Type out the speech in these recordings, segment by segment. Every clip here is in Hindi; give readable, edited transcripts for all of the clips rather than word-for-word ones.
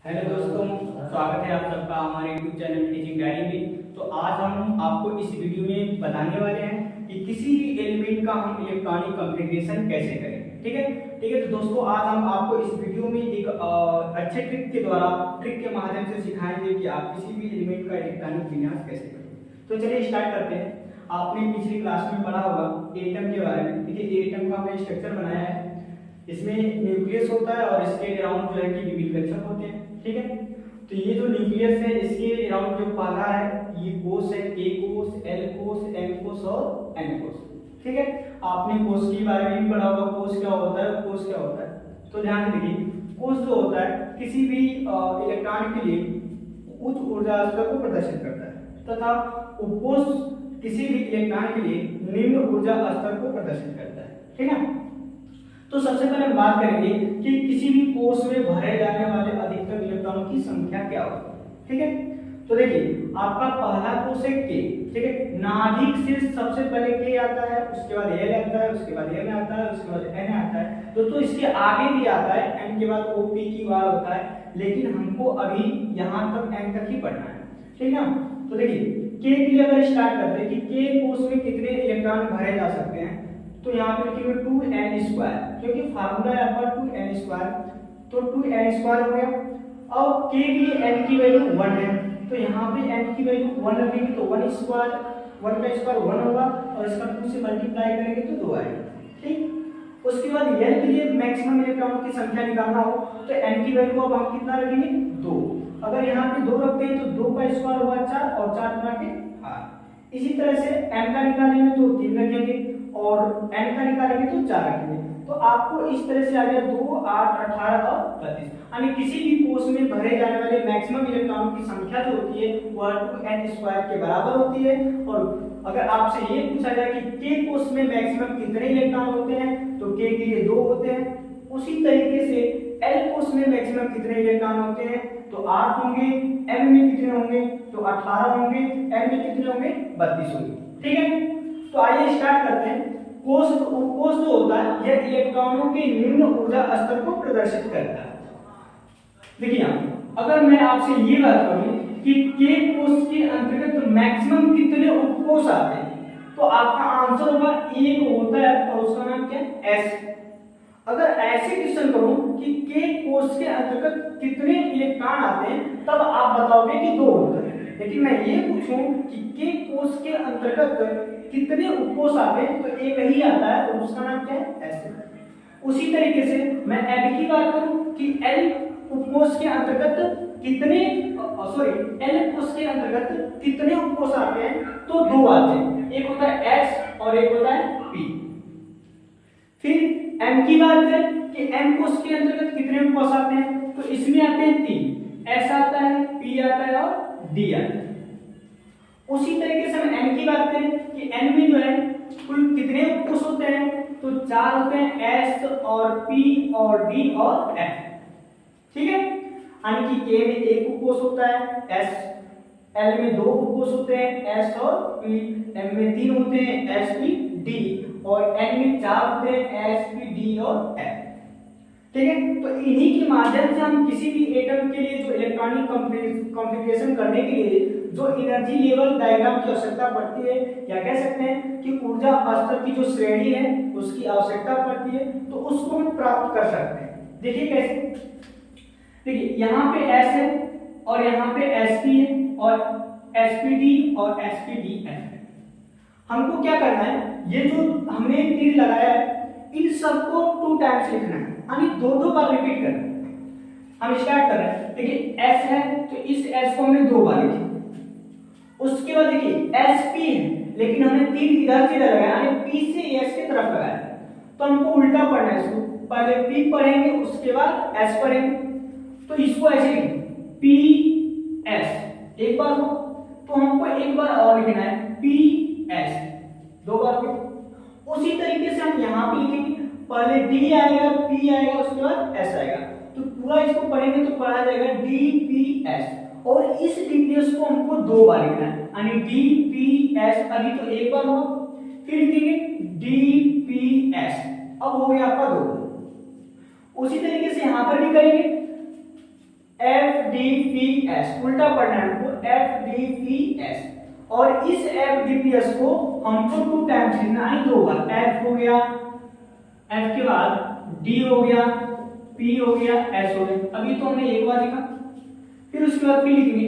हेलो दोस्तों, स्वागत है आप सबका हमारे YouTube चैनल टीचिंग डायरी में। तो आज हम आपको इस वीडियो में बताने वाले हैं कि किसी भी एलिमेंट का हम इलेक्ट्रॉनिक कॉन्फ़िगरेशन कैसे करें। ठीक है। तो दोस्तों, आज हम आपको इस वीडियो में एक अच्छे ट्रिक के माध्यम से सिखाएंगे कि आप किसी भी एलिमेंट का इलेक्ट्रॉनिक विन्यास कैसे करें। तो चलिए स्टार्ट करते हैं। आपने पिछली क्लास में पढ़ा होगा एटम के बारे में। देखिए, एटम का हमने स्ट्रक्चर बनाया है। इसमें न्यूक्लियस होता है और इसके अराउंड जो है कि विभिन्न कक्षक होते हैं। ठीक है। तो ये जो न्यूक्लियस है, इसके अराउंड जो पहला है ये कोश है, ए कोश, एल कोश, एम कोश और एन कोश। ठीक है। आपने कोश के बारे में भी पढ़ा होगा, कोश क्या होता है, कोश क्या होता है। तो ध्यान से देखिए, कोश जो होता है किसी भी इलेक्ट्रॉन के लिए उच्च ऊर्जा स्तर को प्रदर्शित करता है तथा उपकोश किसी भी इलेक्ट्रॉन के लिए निम्न ऊर्जा स्तर को प्रदर्शित करता है। ठीक है। तो सबसे पहले हम बात करेंगे कि किसी भी कोश में भरे जाने वाले अधिकतम इलेक्ट्रॉनों की संख्या क्या होती है। ठीक है। तो देखिए, आपका पहला कोश है के। ठीक है। नाभिक से सबसे पहले के आता है, उसके बाद एल आता है, उसके बाद एम आता है, उसके बाद एन आता है। तो इसके आगे भी आता है, एन के बाद ओ पी क्यू आर होता है, लेकिन हमको अभी यहाँ तक एन तक ही पढ़ना है। ठीक है। तो देखिए, के के लिए अगर स्टार्ट करते हैं कि के कोश में कितने इलेक्ट्रॉन भरे जा सकते हैं, तो यहाँ पे लिखेंगे 2n², क्योंकि फार्मूला है आपका 2n²। तो 2n² हो गया। अब k के लिए n की वैल्यू 1 है, तो यहाँ पे n की वैल्यू 1 रखेंगे तो 1 का स्क्वायर 1 होगा और इसका 2 से मल्टीप्लाई करेंगे तो 2 आएगा। ठीक। उसके बाद n के लिए मैक्सिमम इलेक्ट्रॉनों की संख्या निकालना हो तो n की वैल्यू अब हम कितना रखेंगे, 2। अगर यहाँ पे 2 रखते हैं तो 2 का स्क्वायर होगा 4 और 4 गुना के 8। इसी तरह से n का निकालेंगे तो 3 रखेंगे और n का निकालेंगे तो 4 रखेंगे। तो आपको इस तरह से आ गया 2, 8, 18 और 32। यानी किसी भी कोश में भरे जाने वाले मैक्सिमम इलेक्ट्रॉनों की संख्या जो होती है वह 2n² के बराबर होती है। और अगर आपसे ये पूछा जाए कि k कोश में मैक्सिमम कितने इलेक्ट्रॉन होते हैं, तो k के लिए 2 होते हैं। उसी तरीके से l कोश में मैक्सिमम कितने इलेक्ट्रॉन होते हैं, तो 8 होंगे। m में कितने होंगे, तो 18 होंगे। n में कितने होंगे, 32 होंगे। ठीक है। तो आइए स्टार्ट करते हैं। कोश जो होता है यह इलेक्ट्रॉनों के निम्न ऊर्जा स्तर को प्रदर्शित करता है। देखिए, अगर मैं आपसे ये बात करूं कि के कोश के अंतर्गत मैक्सिमम कितने उपकोश आते हैं, तो आपका आंसर होगा एक होता है और उसका नाम क्या है, एस। अगर ऐसे क्वेश्चन करूं कि के कोश के अंतर्गत कितने इलेक्ट्रॉन आते हैं, तब आप बताओगे कि 2 होता है। लेकिन मैं ये पूछूं कि के कोश के अंतर्गत कितने उपकोश आते हैं, तो एक ही आता है और उसका नाम क्या है, एस। उसी तरीके से मैं एल की बात करूं कि एल उपकोश के अंतर्गत कितने एल कोश के अंतर्गत कितने उपकोश आते हैं, तो 2 आते हैं। एक होता है एस और एक होता है पी। फिर एम की बात करें कि एम कोश के अंतर्गत कितने उपकोश आते हैं, तो इसमें आते हैं 3, एस आता है, पी आता है और डी आता है। उसी तरीके से हम एन की बात करें कि एन में जो है कुल कितने उपकोश होते हैं, तो 4 होते हैं, एस और पी और डी और एफ। ठीक है। यानी कि के में 1 उपकोश होता है, एस, एल में 2 उपकोश होते हैं, एस और पी, एम में 3 होते हैं, एस पी डी, और एन में 4 होते हैं, एस पी डी और एफ। ठीक है। तो इन्हीं के माध्यम से हम किसी भी एटम के लिए जो इलेक्ट्रॉनिक कॉन्फ़िगरेशन करने के लिए जो एनर्जी लेवल डायग्राम की आवश्यकता पड़ती है, या कह सकते हैं कि ऊर्जा स्तर की जो श्रेणी है उसकी आवश्यकता पड़ती है, तो उसको हम प्राप्त कर सकते हैं। देखिए कैसे। देखिए, यहाँ पे S है और यहाँ पे SP है और SPD और SPDF है। हमको क्या करना है, ये जो हमने तीर लगाया है इन सबको 2 टाइम्स लिखना है, यानी 2 बार रिपीट करना है। हम स्टार्ट कर रहे हैं। देखिए, S है तो इस S को हमने 2 बार लिखा। उसके बाद देखिए SP है, लेकिन हमने तीर इधर से लगाया, यानी P से S की तरफ लगाया, तो हमको उल्टा पढ़ना है। इसको पहले P पढ़ेंगे उसके बाद S पढ़ेंगे। तो इसको ऐसे लिखें पी एस, एक बार हो तो हमको एक बार और लिखना है पी एस, 2 बार हो। उसी तरीके से हम यहाँ पे लिखेंगे, पहले डी आएगा, पी आएगा, उसके बाद एस आएगा। तो पूरा इसको पढ़ेंगे तो पढ़ा जाएगा डी पी एस, और इस डीपीएस को हमको 2 बार लिखना है, यानी डी पी एस। अभी तो एक बार हो, फिर लिखेंगे डी पी एस, अब हो गया आपका 2। उसी तरीके से यहाँ पर भी करेंगे FDPS, उल्टा पढ़ना है हमको, FDPS। और इस FDPS को हमको 2 टाइम्स लिखना है, 2 बार। F हो गया, F के बाद D हो गया, P हो गया, S हो गया। अभी तो हमने एक बार लिखा, फिर उसके बाद फिर लिखेंगे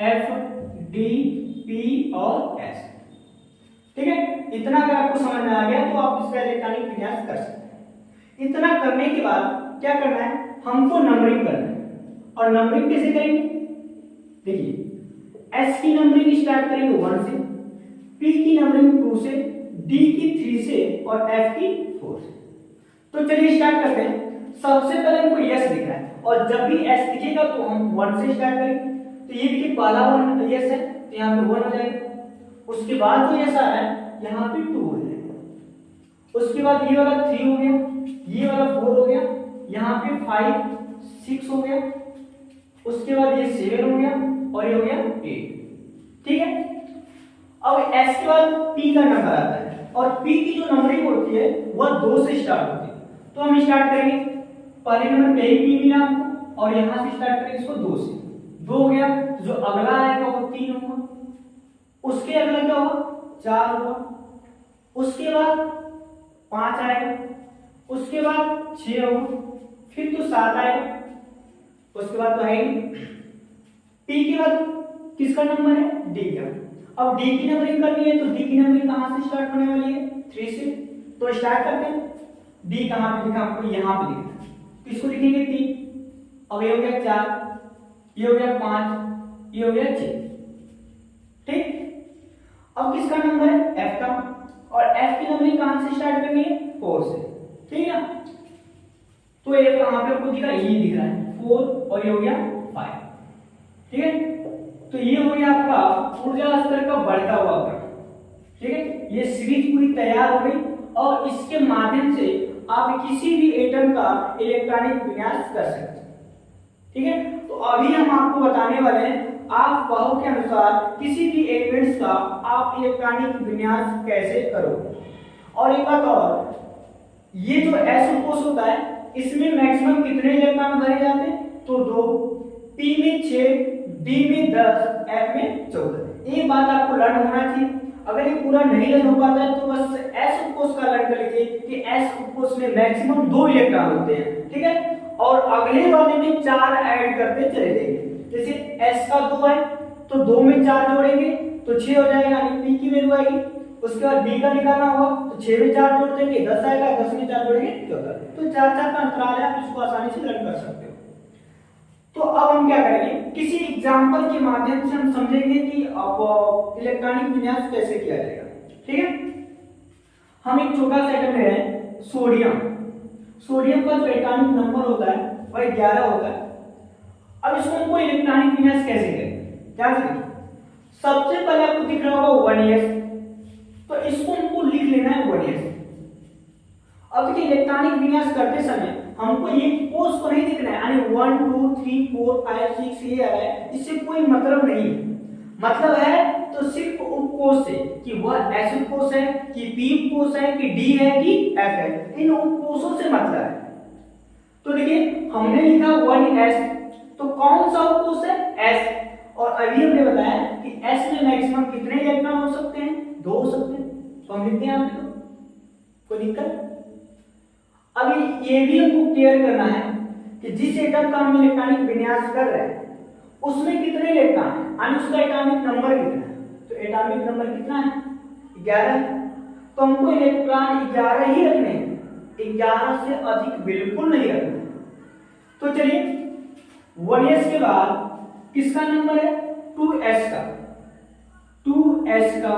F D P और S। ठीक है, इतना अगर आपको समझ में आ गया तो आप इसका इलेक्ट्रॉनिक विन्यास कर सकते हैं। इतना करने के बाद क्या करना है, हमको नंबरिंग करना है। और नंबरिंग कैसे करेंगे, देखिए S की नंबरिंग स्टार्ट करेंगे 1 से, P की नंबरिंग 2 से, D की 3 से और F की 4 से। तो चलिए स्टार्ट करते हैं। सबसे पहले हमको यस लिखना है, और जब भी एस दिखेगा तो हम 1 से स्टार्ट करेंगे। तो ये देखिए पहला 1 यस है, तो यहाँ पे 1 हो जाएगा। उसके बाद जो यस आ रहा है यहाँ पे 2 हो जाएगा। उसके बाद ये वाला 3 हो गया, ये वाला 4 हो गया, यहाँ पे 5 6 हो गया, उसके बाद ये 7 हो गया और ये हो गया 8। ठीक है, अब एस के बाद पी का नंबर आता है, और पी की जो नंबरिंग होती है वह 2 से स्टार्ट होती है। तो हम स्टार्ट करेंगे, पहले नंबर पे ही पी मिला हमको, और यहां से स्टार्ट करेंगे इसको 2 से। 2 हो गया, जो अगला आएगा वो 3 होगा, उसके अगला क्या होगा 4 होगा, उसके बाद 5 आएगा, उसके बाद 6 होगा, फिर तो 7 आएगा, उसके बाद तो है ही। पी के बाद किसका नंबर है, डी का। अब डी की नंबरिंग करनी है, तो डी की नंबरिंग कहां से स्टार्ट होने वाली है, 3 से। तो स्टार्ट करते हैं। डी कहां पे लिखा, आपको यहां पे लिखना है, तो इसको लिखेंगे 3। अब ये हो गया 4, ये हो गया 5, ये हो गया 6। ठीक, अब किसका नंबर है, एफ का, और एफ की नंबरिंग कहां से स्टार्ट करनी है, 4 से। ठीक है ना, तो ये कहां पे आपको दिख रहा है, ये दिख रहा है 4, और ये हो गया 5। ठीक है, तो ये हो गया आपका ऊर्जा स्तर का बढ़ता हुआ क्रम। ठीक है, ये सीरीज पूरी तैयार हो गई, और इसके माध्यम से आप किसी भी एटम का इलेक्ट्रॉनिक विन्यास कर सकते हैं। ठीक है, तो अभी हम आपको बताने वाले हैं आप बहू के अनुसार किसी भी एलिमेंट्स का आप इलेक्ट्रॉनिक विन्यास कैसे करोगे। और एक बात और, ये जो एस कोष होता है इसमें मैक्सिमम कितने इलेक्ट्रॉन भरे जाते हैं, तो 2, पी में 6, डी में 10, एफ में 14। ये बात आपको लर्न होना चाहिए। अगर ये पूरा नहीं लर्न हो पाता है तो बस एस उपकोष का लर्न कर लीजिए कि एस उपकोष में मैक्सिमम 2 इलेक्ट्रॉन होते हैं। ठीक है, और अगले वाले में 4 ऐड करते चले जाएंगे। जैसे एस का 2 है तो 2 में 4 जोड़ेंगे तो 6 हो जाएगा, यानी पी की वैल्यू आएगी। उसके बाद डी का निकालना होगा तो 6 में 4 जोड़ देंगे 10 आएगा, 10 में 4 जोड़ेंगे 14। तो 4 का अंतराल है, आप इसको आसानी से लर्न कर सकते हो। तो अब हम क्या करेंगे, किसी एग्जांपल के माध्यम से हम समझेंगे कि अब इलेक्ट्रॉनिक विन्यास कैसे किया जाएगा। ठीक है, हम एक छोटा सा एटम ले रहे हैं, सोडियम। सोडियम का जो एटॉमिक नंबर होता है वह 11 होता है। अब इसको हमको इलेक्ट्रॉनिक विन्यास कैसे करें, ध्यान से देखिए। सबसे पहले आपको दिख रहा होगा 1s, तो इसको हमको लिख लेना है 1s। अब देखिए इलेक्ट्रॉनिक विन्यास करते समय हमको ये कोष को नहीं दिखना है, यानी 1 2 3 4 5 6 ये आ रहा है, इससे कोई मतलब नहीं है। मतलब है तो सिर्फ उपकोष से कि वह एस उपकोष है कि पी उपकोष है कि डी है कि एफ है, इन उपकोषों से मतलब है। तो देखिए हमने लिखा 1s, तो कौन सा उपकोष है, एस। और अभी हमने बताया कि एस में मैक्सिमम कितने इलेक्ट्रॉन हो सकते हैं, 2 हो सकते हैं। तो हम लिखते हैं यहाँ पे, तो कोई दिक्कत। अभी ये भी हमको क्लियर करना है कि जिस एटम का हम इलेक्ट्रॉनिक विन्यास कर रहे हैं उसमें कितने इलेक्ट्रॉन है, यानी उसका एटॉमिक नंबर कितना है। तो एटॉमिक नंबर कितना है, 11। तो हमको इलेक्ट्रॉन 11 ही रखने हैं, 11 से अधिक बिल्कुल नहीं रखना। तो चलिए 1s के बाद किसका नंबर है, 2s का। 2s का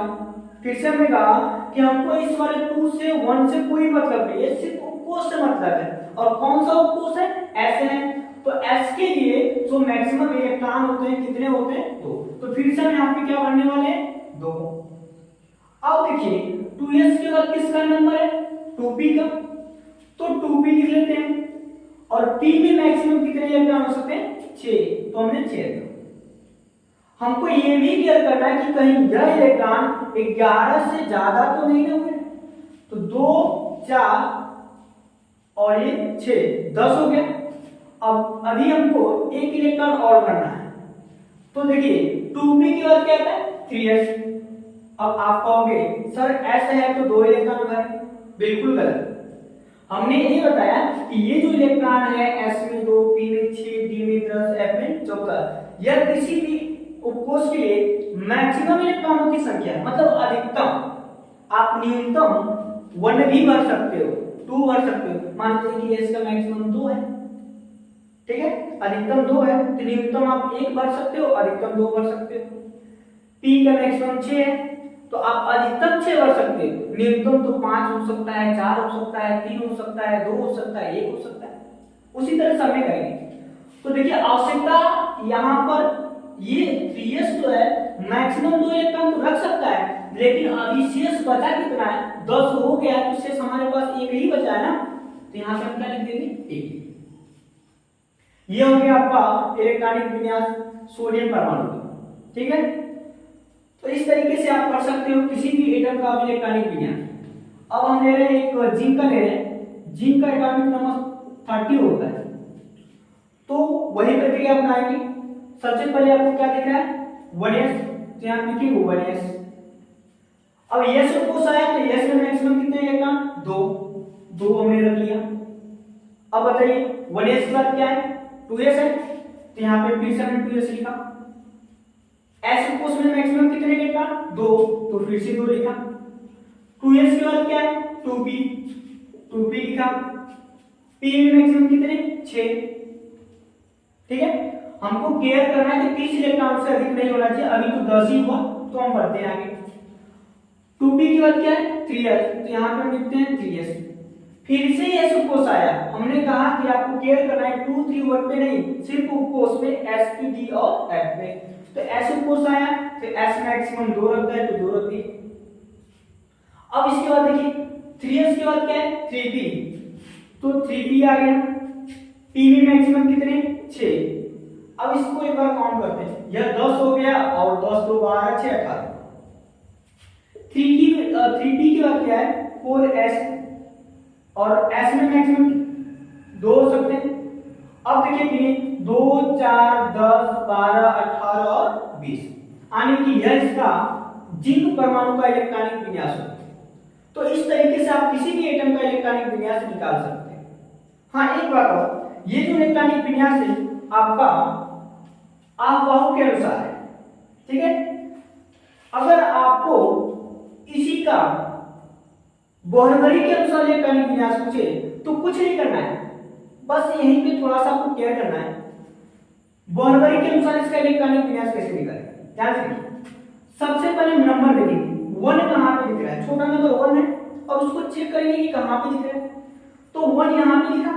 फिर से हमने कहा कि हमको इस वाले 2 से 1 से कोई मतलब नहीं है, सिर्फ उपकोष से मतलब है। और कौन सा उपकोष है, s है। तो s के लिए जो मैक्सिमम इलेक्ट्रॉन होते हैं कितने होते हैं, 2। तो फिर से हम यहाँ पे क्या करने वाले हैं, 2। अब देखिए 2s के बाद किसका नंबर है, 2p का। तो 2p लिख लेते हैं। और p में मैक्सिमम कितने इलेक्ट्रॉन हो सकते हैं, 6। तो हमने 6। हमको ये भी क्लियर करना है कि कहीं यह इलेक्ट्रॉन 11 से ज्यादा तो नहीं ना हुए। तो 2 4 और ये 6, 10 हो गया। अब अभी हमको एक इलेक्ट्रॉन और भरना है, तो देखिए 2p के बाद क्या आता है 3s। अब आप कहोगे सर ऐसा है तो 2 इलेक्ट्रॉन भरे, बिल्कुल गलत। हमने ये बताया कि ये जो इलेक्ट्रॉन है s में 2, p में 6, d में 10, f में 14, यह किसी भी उपकोष के लिए मैक्सिमम इलेक्ट्रॉनों की संख्या है, मतलब अधिकतम। आप न्यूनतम 1 भी भर सकते हो, 2 भर सकते हो। मान लीजिए कि s का मैक्सिमम 2 है, ठीक है, अधिकतम 2 है, तो न्यूनतम आप 1 भर सकते हो, अधिकतम 2 भर सकते हो। p का मैक्सिमम 6 है, तो आप अधिकतम 6 भर सकते हो, न्यूनतम तो 5 हो सकता है, 4 हो सकता है, 3 हो सकता है, 2 हो सकता है, 1 हो सकता है। उसी तरह से हमें करेंगे। तो देखिए आवश्यकता यहाँ पर ये 3s जो है मैक्सिमम 2 इलेक्ट्रॉन तो रख सकता है, लेकिन अभी शेष बचा कितना है 10 हो गया, तो शेष हमारे पास एक ही बचा है ना, तो यहाँ पे हम क्या लिख देंगे 1। ये हो गया आपका इलेक्ट्रॉनिक विन्यास सोडियम परमाणु का, ठीक है। तो इस तरीके से आप कर सकते हो किसी भी एटम का इलेक्ट्रॉनिक विन्यास। अब हम ले रहे हैं एक जिंक का ले रहे हैं, जिंक का एटॉमिक नंबर 30 होता है, तो वही प्रक्रिया अपनाएंगे। सबसे पहले आपको क्या दिख रहा है 1s, तो यहाँ लिखिए 1s। अब s उपकोष आया तो s में मैक्सिमम कितने इलेक्ट्रॉन 2 हमने रख लिया। अब बताइए 1s के बाद क्या है 2s है, तो यहाँ पे फिर से हमने 2s लिखा। s उपकोष में मैक्सिमम कितने इलेक्ट्रॉन 2, तो फिर से 2 लिखा। 2s के बाद क्या है 2p लिखा। p में मैक्सिमम कितने 6, ठीक है। हमको केयर करना है कि 30 इलेक्ट्रॉन से अधिक नहीं होना चाहिए, अभी तो 10 ही हुआ, तो हम बढ़ते हैं आगे। 2p के बाद क्या है 3s, तो यहाँ पे हम लिखते हैं 3s। फिर से s उपकोष आया, हमने कहा कि आपको केयर करना है 2, 3, 1 पे नहीं, सिर्फ उपकोष में s p d और f पे। तो s उपकोष आया तो s मैक्सिमम 2 रखता है, तो 2 रख दिए। अब इसके बाद देखिए 3s के बाद क्या है 3p, तो 3p आ गया। p में मैक्सिमम कितने 6। अब इसको एक बार काउंट करते हैं, यह 10 हो गया और 10 2 12 6 18। 3p के बाद क्या है 4s, और s में मैक्सिमम 2 हो सकते हैं। अब देखिए कि 2 4 10 12 18 और 20, यानी कि यह इसका जिंक परमाणु का इलेक्ट्रॉनिक विन्यास होता है। तो इस तरीके से आप किसी भी एटम का इलेक्ट्रॉनिक विन्यास निकाल सकते हैं। हाँ एक बात और, ये जो इलेक्ट्रॉनिक विन्यास है आपका अफवाहों के अनुसार है, ठीक है। अगर आपको इसी का बोहरमरी के अनुसार इलेक्ट्रॉनिक विन्यास पूछे तो कुछ नहीं करना है, बस यहीं पे थोड़ा सा आपको केयर करना है। बोहरमरी के अनुसार इसका इलेक्ट्रॉनिक विन्यास कैसे निकालें, ध्यान से सबसे पहले नंबर देखेंगे 1 कहां पे दिख रहा है, छोटा नंबर 1 है, और उसको चेक करेंगे कि कहां पे दिख रहा है, तो 1 यहां पे लिखा,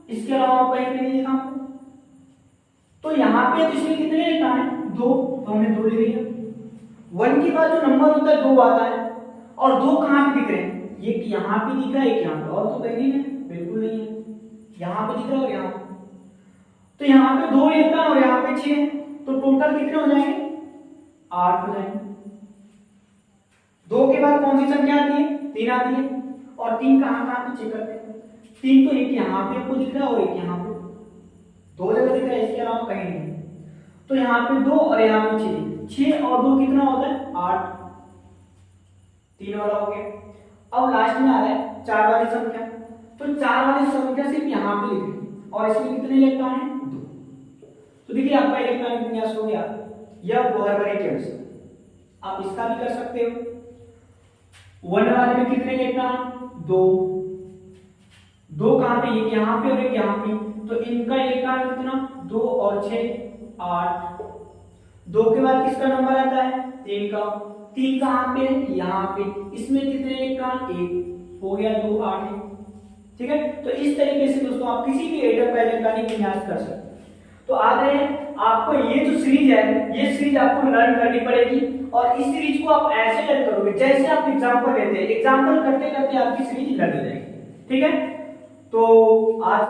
इसके अलावा कहीं पे नहीं लिखा। तो यहाँ पे तो इसमें कितने इलेक्ट्रॉन है 2, तो हमने 2 ले लिया। 1 के बाद जो नंबर होता है 2 आता है, और 2 कहाँ पे दिख रहे हैं, ये यहाँ पे दिख रहा है, एक यहाँ पे, और तो कहीं नहीं है, बिल्कुल नहीं है, यहाँ पे दिख रहा है और यहाँ पे। तो यहाँ पे 2 इलेक्ट्रॉन और यहाँ पे 6 है, तो टोटल कितने हो जाएंगे 8 हो जाएंगे। 2 के बाद कौन सी संख्या आती है 3 आती है, और 3 कहाँ पे चेक करते हैं, 3 तो एक यहाँ पे आपको दिख रहा है और एक यहाँ पे, 2 जगह दिख रहा है, इसके अलावा कहीं नहीं। तो यहाँ पे 2 और यहाँ पे 6 और 2 कितना होता है 8, 3 वाला हो गया। अब लास्ट में आ रहा है 4 वाली संख्या, तो 4 वाली संख्या सिर्फ यहाँ पे लिखें, और इसमें कितने इलेक्ट्रॉन है 2। तो देखिए आपका इलेक्ट्रॉनिक विन्यास हो गया, यह बोहरमरी के अनुसार। आप इसका भी कर सकते हो। 1 वाले में कितने इलेक्ट्रॉन 2 कहाँ पे, एक यहाँ पे और एक यहाँ पे, तो इनका इलेक्ट्रॉन कितना 2 और 6 8। 2 के बाद किसका नंबर आता है 3 का, 3 कहाँ पे यहाँ पे, इसमें कितने इलेक्ट्रॉन 1, हो गया 2 8 है, ठीक है। तो इस तरीके से दोस्तों आप किसी भी एटम का इलेक्ट्रॉनिक विन्यास कर सकते हैं। तो आ रहे हैं आपको ये जो सीरीज है, ये सीरीज आपको लर्न करनी पड़ेगी, और इस सीरीज को आप ऐसे लर्न करोगे जैसे आप एग्जांपल लेते हैं, एग्जांपल करते करते आपकी सीरीज लर्न हो जाएगी, ठीक है। तो आज